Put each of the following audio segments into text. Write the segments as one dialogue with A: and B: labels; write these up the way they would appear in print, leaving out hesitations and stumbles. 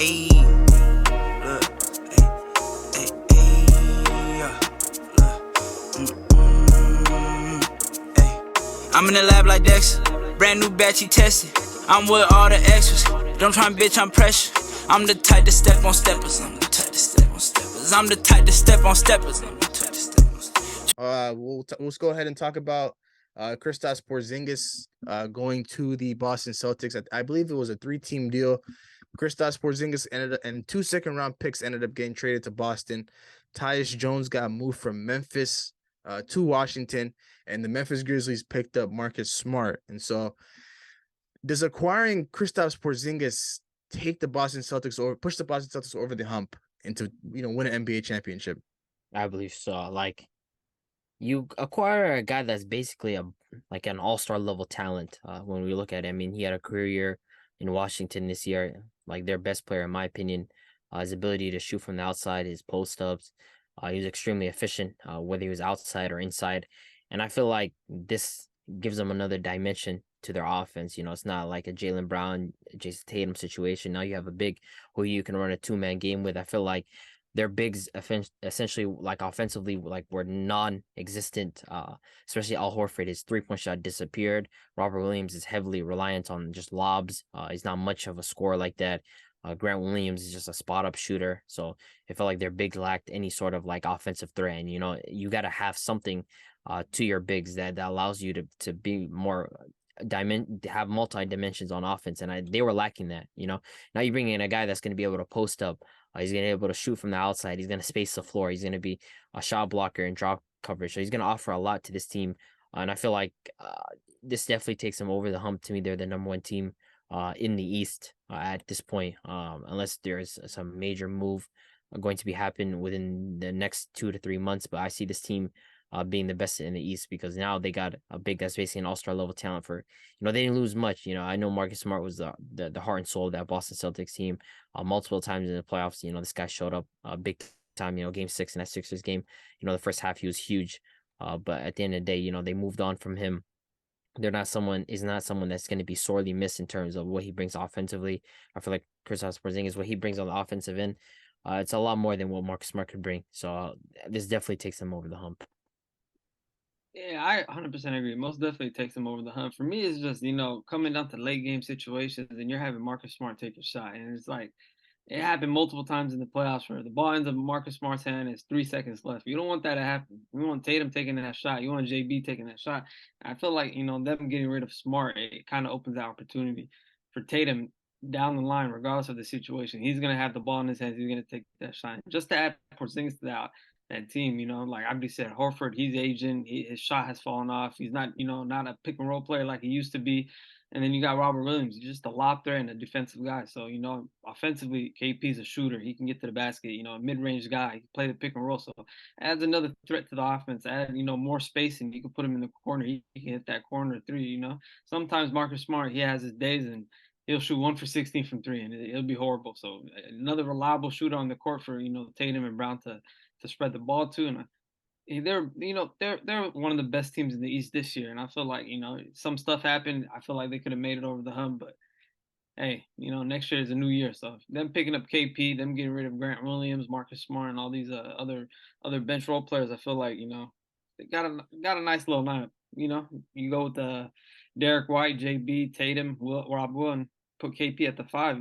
A: Ayy, look, ayy, ayy, yeah, look, ayy. I'm in the lab like Dexter, brand new batch he tested. I'm with all the extras, don't try and bitch, I'm pressure. I'm the type to step on steppers, I'm the type to step on steppers. I'm the type to step on steppers, I'm the type to step on steppers.
B: Let's go ahead and talk about Kristaps Porzingis going to the Boston Celtics. I believe it was a 3-team deal. Kristaps Porzingis ended up, and 2 second-round picks ended up getting traded to Boston. Tyus Jones got moved from Memphis to Washington, and the Memphis Grizzlies picked up Marcus Smart. And so, does acquiring Kristaps Porzingis take the Boston Celtics over, push the Boston Celtics over the hump into win an NBA championship?
C: I believe so. Like you acquire a guy that's basically an all-star level talent. When we look at it, I mean, he had a career year in Washington this year, like their best player in my opinion. His ability to shoot from the outside, his post ups, he was extremely efficient, whether he was outside or inside. And I feel like this gives them another dimension to their offense. It's not like a Jalen Brown, Jason Tatum situation. Now you have a big who you can run a two-man game with. I feel like their bigs essentially like offensively like were non-existent, especially Al Horford. His three-point shot disappeared. Robert Williams is heavily reliant on just lobs. He's not much of a scorer like that. Grant Williams is just a spot-up shooter, so it felt like their bigs lacked any sort of like offensive threat. And you got to have something to your bigs that allows you to be more have multi dimensions on offense, and they were lacking that. Now you bring in a guy that's going to be able to post up. He's going to be able to shoot from the outside. He's going to space the floor. He's going to be a shot blocker and drop coverage. So he's going to offer a lot to this team. And I feel like this definitely takes them over the hump. To me, they're the number one team in the East at this point, unless there's some major move going to be happen within the next 2 to 3 months. But I see this team being the best in the East because now they got a big that's basically an all-star level talent for, they didn't lose much. I know Marcus Smart was the heart and soul of that Boston Celtics team multiple times in the playoffs. This guy showed up big time, game 6 in that Sixers game. The first half he was huge. But at the end of the day, they moved on from him. He's not someone that's going to be sorely missed in terms of what he brings offensively. I feel like Kristaps Porzingis, what he brings on the offensive end, it's a lot more than what Marcus Smart could bring. So this definitely takes him over the hump.
D: Yeah, I 100% agree. Most definitely takes him over the hump. For me, it's just, coming down to late game situations and you're having Marcus Smart take a shot. And it's like, it happened multiple times in the playoffs where the ball ends up in Marcus Smart's hand. It's 3 seconds left. You don't want that to happen. You want Tatum taking that shot. You want JB taking that shot. I feel like, them getting rid of Smart, it kind of opens the opportunity for Tatum down the line, regardless of the situation. He's going to have the ball in his hands. He's going to take that shot. Just to add Porzingis to that team, like Abdi said, Horford, he's aging. His shot has fallen off. He's not, not a pick and roll player like he used to be. And then you got Robert Williams, just a lob threat and a defensive guy. So, offensively, KP's a shooter. He can get to the basket, a mid-range guy. He can play the pick and roll. So adds another threat to the offense. Add, more spacing. You can put him in the corner. He can hit that corner three, Sometimes Marcus Smart, he has his days and he'll shoot 1 for 16 from 3 and it'll be horrible. So another reliable shooter on the court for, Tatum and Brown to spread the ball to. And they're one of the best teams in the East this year. And I feel like, some stuff happened. I feel like they could have made it over the hump, but hey, next year is a new year. So them picking up KP, them getting rid of Grant Williams, Marcus Smart, and all these other bench role players, I feel like, they got a nice little lineup. You go with Derek White, JB, Tatum, Rob Will, and put KP at the 5.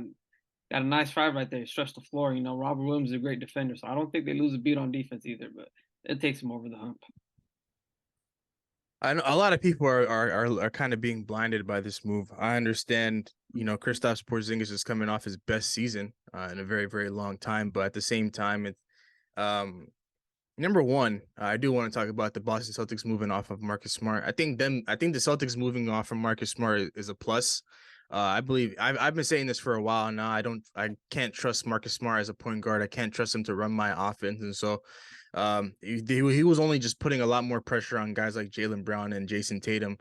D: Got a nice 5 right there. Stretch the floor. Robert Williams is a great defender, so I don't think they lose a beat on defense either, but it takes them over the hump.
B: I know a lot of people are kind of being blinded by this move. I understand, Kristaps Porzingis is coming off his best season in a very, very long time, but at the same time, it's number one, I do want to talk about the Boston Celtics moving off of Marcus Smart. I think the Celtics moving off from Marcus Smart is a plus. I believe I've been saying this for a while now. I can't trust Marcus Smart as a point guard. I can't trust him to run my offense, and so he was only just putting a lot more pressure on guys like Jalen Brown and Jason Tatum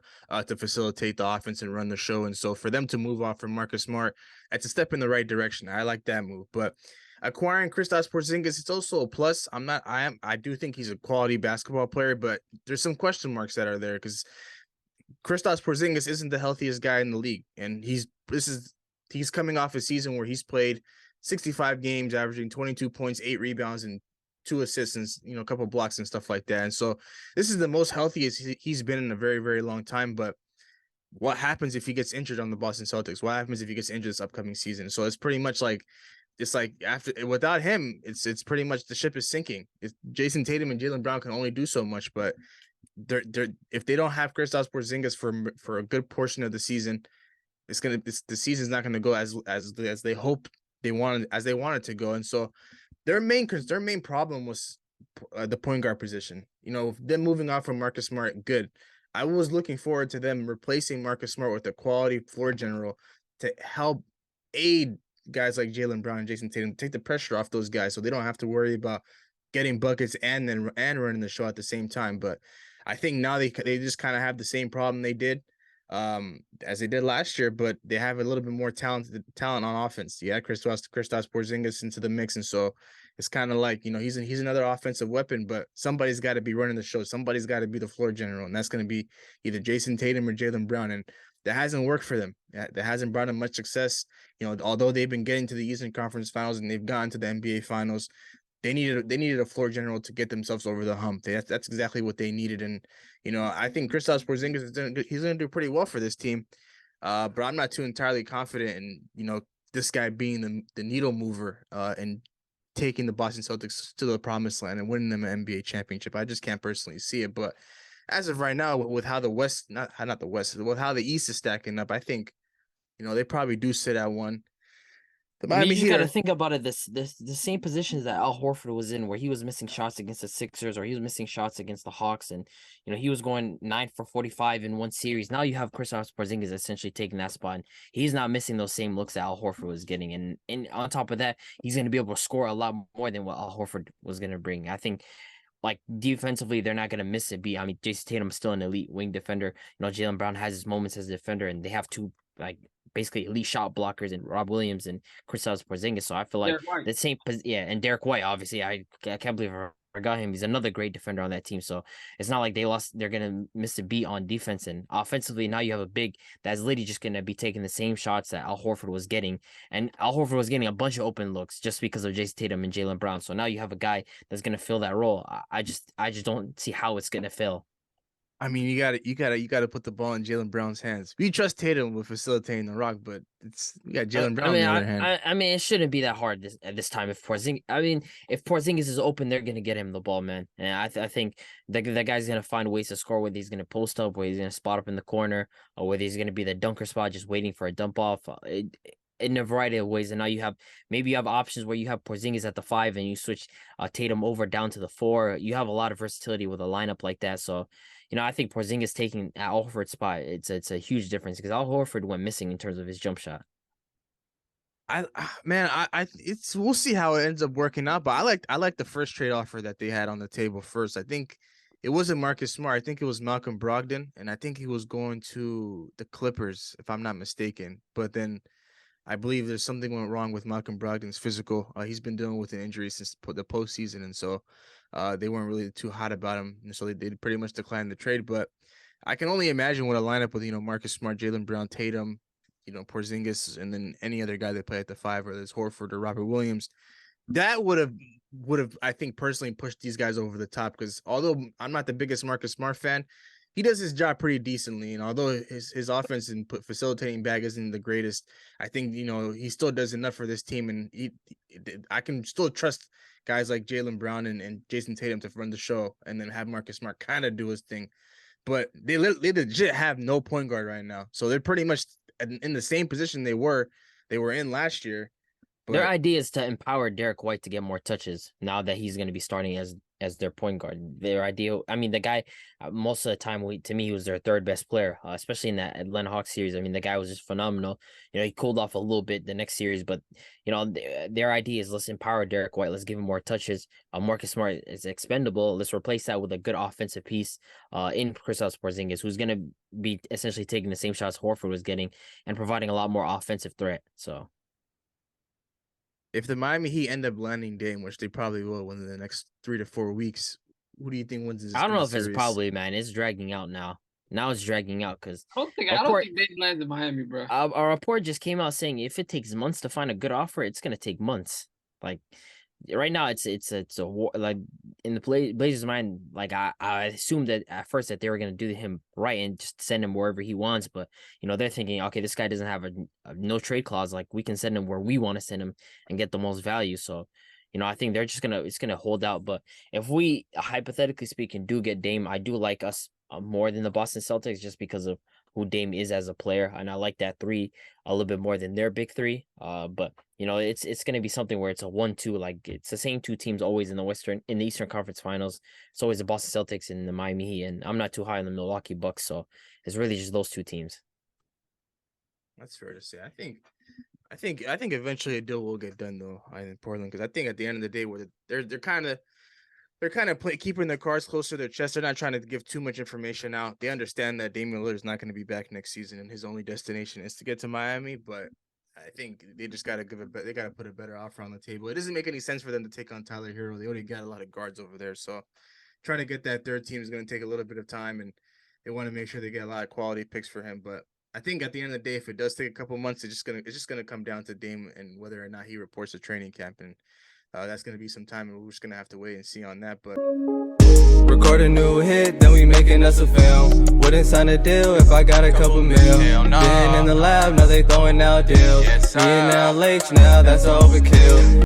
B: to facilitate the offense and run the show. And so for them to move off from Marcus Smart, it's a step in the right direction. I like that move, but acquiring Kristaps Porzingis, it's also a plus. I do think he's a quality basketball player, but there's some question marks that are there because Kristaps Porzingis isn't the healthiest guy in the league, and he's coming off a season where he's played 65 games, averaging 22 points, 8 rebounds, and 2 assists, and a couple blocks and stuff like that. And so this is the most healthiest he's been in a very, very long time. But what happens if he gets injured on the Boston Celtics? What happens if he gets injured this upcoming season? So it's pretty much like after without him, it's pretty much the ship is sinking. Jason Tatum and Jaylen Brown can only do so much, but they're if they don't have Kristaps Porzingis for a good portion of the season, the season's not gonna go as they hope they wanted to go. And so their main problem was the point guard position. Them moving off from Marcus Smart, good. I was looking forward to them replacing Marcus Smart with a quality floor general to help aid guys like Jaylen Brown and Jason Tatum, take the pressure off those guys so they don't have to worry about getting buckets and running the show at the same time. But I think now they just kind of have the same problem they did as they did last year, but they have a little bit more talent on offense. Yeah, Kristaps Porzingis into the mix, and so it's kind of like he's another offensive weapon, but somebody's got to be running the show. Somebody's got to be the floor general, and that's going to be either Jason Tatum or Jaylen Brown, and that hasn't worked for them. That hasn't brought them much success. Although they've been getting to the Eastern Conference Finals and they've gotten to the NBA Finals, they needed a floor general to get themselves over the hump. That's exactly what they needed. And I think Kristaps Porzingis he's gonna do pretty well for this team. But I'm not too entirely confident in this guy being the needle mover and taking the Boston Celtics to the promised land and winning them an NBA championship. I just can't personally see it. But as of right now, with how the West, not the West, with how the East is stacking up, I think they probably do sit at one.
C: You just got to think about it. The same positions that Al Horford was in, where he was missing shots against the Sixers, or he was missing shots against the Hawks, and he was going 9 for 45 in one series. Now you have Kristaps Porzingis essentially taking that spot, and he's not missing those same looks that Al Horford was getting. And on top of that, he's going to be able to score a lot more than what Al Horford was going to bring. I think, like, defensively, they're not going to miss a beat. I mean, Jason Tatum's still an elite wing defender. Jaylen Brown has his moments as a defender, and they have two, like, basically elite shot blockers in Rob Williams and Kristaps Porzingis. So I feel like the same, and Derek White, obviously, I can't believe I forgot him. He's another great defender on that team. So it's not like they're going to miss a beat on defense. And offensively, now you have a big that's literally just going to be taking the same shots that Al Horford was getting. And Al Horford was getting a bunch of open looks just because of Jason Tatum and Jaylen Brown. So now you have a guy that's going to fill that role. I just don't see how it's going to fill.
B: I mean, you gotta put the ball in Jaylen Brown's hands. We trust Tatum with facilitating the rock, but you got Jaylen Brown on the other hand.
C: I mean, it shouldn't be that hard at this time. If Porzingis is open, they're gonna get him the ball, man. And I think that guy's gonna find ways to score. Whether he's gonna post up, whether he's gonna spot up in the corner, or whether he's gonna be the dunker spot, just waiting for a dump off. In a variety of ways, and now you have options where you have Porzingis at the 5 and you switch Tatum over down to the 4. You have a lot of versatility with a lineup like that. So, I think Porzingis taking Al Horford's spot, it's a huge difference because Al Horford went missing in terms of his jump shot.
B: We'll see how it ends up working out, but I like the first trade offer that they had on the table first. I think it wasn't Marcus Smart. I think it was Malcolm Brogdon, and I think he was going to the Clippers, if I'm not mistaken. But then I believe there's something went wrong with Malcolm Brogdon's physical. He's been dealing with an injury since the postseason, and so they weren't really too hot about him, and so they pretty much declined the trade. But I can only imagine what a lineup with Marcus Smart, Jaylen Brown, Tatum, Porzingis, and then any other guy they play at the 5, whether it's Horford or Robert Williams, that would have I think personally pushed these guys over the top. Because although I'm not the biggest Marcus Smart fan, he does his job pretty decently, and although his offense and facilitating bag isn't the greatest, I think he still does enough for this team, and I can still trust guys like Jaylen Brown and Jason Tatum to run the show, and then have Marcus Smart kind of do his thing. But they legit have no point guard right now, so they're pretty much in the same position they were in last year. But
C: their idea is to empower Derek White to get more touches now that he's going to be starting as their point guard. Their idea, I mean, the guy, most of the time, to me, he was their third best player, especially in that Atlanta Hawks series. I mean, the guy was just phenomenal. He cooled off a little bit the next series, but, their idea is let's empower Derek White. Let's give him more touches. Marcus Smart is expendable. Let's replace that with a good offensive piece in Kristaps Porzingis, who's going to be essentially taking the same shots Horford was getting and providing a lot more offensive threat. So,
B: if the Miami Heat end up landing Dame, which they probably will within the next 3 to 4 weeks, who do you think wins this?
C: I don't know if it's probably, man. It's dragging out now. now it's dragging out because
D: I don't think Dame lands in Miami, bro.
C: a report just came out saying if it takes months to find a good offer, it's gonna take months. Like right now, it's a war. Like in the Blazers' mind, like I assumed that at first that they were gonna do him right and just send him wherever he wants. But they're thinking, okay, this guy doesn't have a no trade clause. Like we can send him where we want to send him and get the most value. So. I think they're just it's gonna hold out. But if we, hypothetically speaking, do get Dame, I do like us more than the Boston Celtics just because of who Dame is as a player, and I like that three a little bit more than their big three. But it's gonna be something where it's a 1-2, like it's the same two teams always in the Eastern Conference Finals. It's always the Boston Celtics and the Miami Heat, and I'm not too high on the Milwaukee Bucks, so it's really just those two teams.
B: That's fair to say. I think eventually a deal will get done though in Portland, because I think at the end of the day, where they're kind of keeping their cards close to their chest. They're not trying to give too much information out. They understand that Damian Lillard is not going to be back next season, and his only destination is to get to Miami. But I think they just got to they got to put a better offer on the table. It doesn't make any sense for them to take on Tyler Hero. They already got a lot of guards over there, so trying to get that third team is going to take a little bit of time, and they want to make sure they get a lot of quality picks for him. But I think at the end of the day, if it does take a couple months, it's just gonna come down to Dame and whether or not he reports to training camp, and that's gonna be some time, and we're just gonna have to wait and see on that. But
E: record a new hit, then we making us a film. Wouldn't sign a deal if I got a couple mil. Been in the lab, now they throwing out deals. Me and now late, now that's overkill.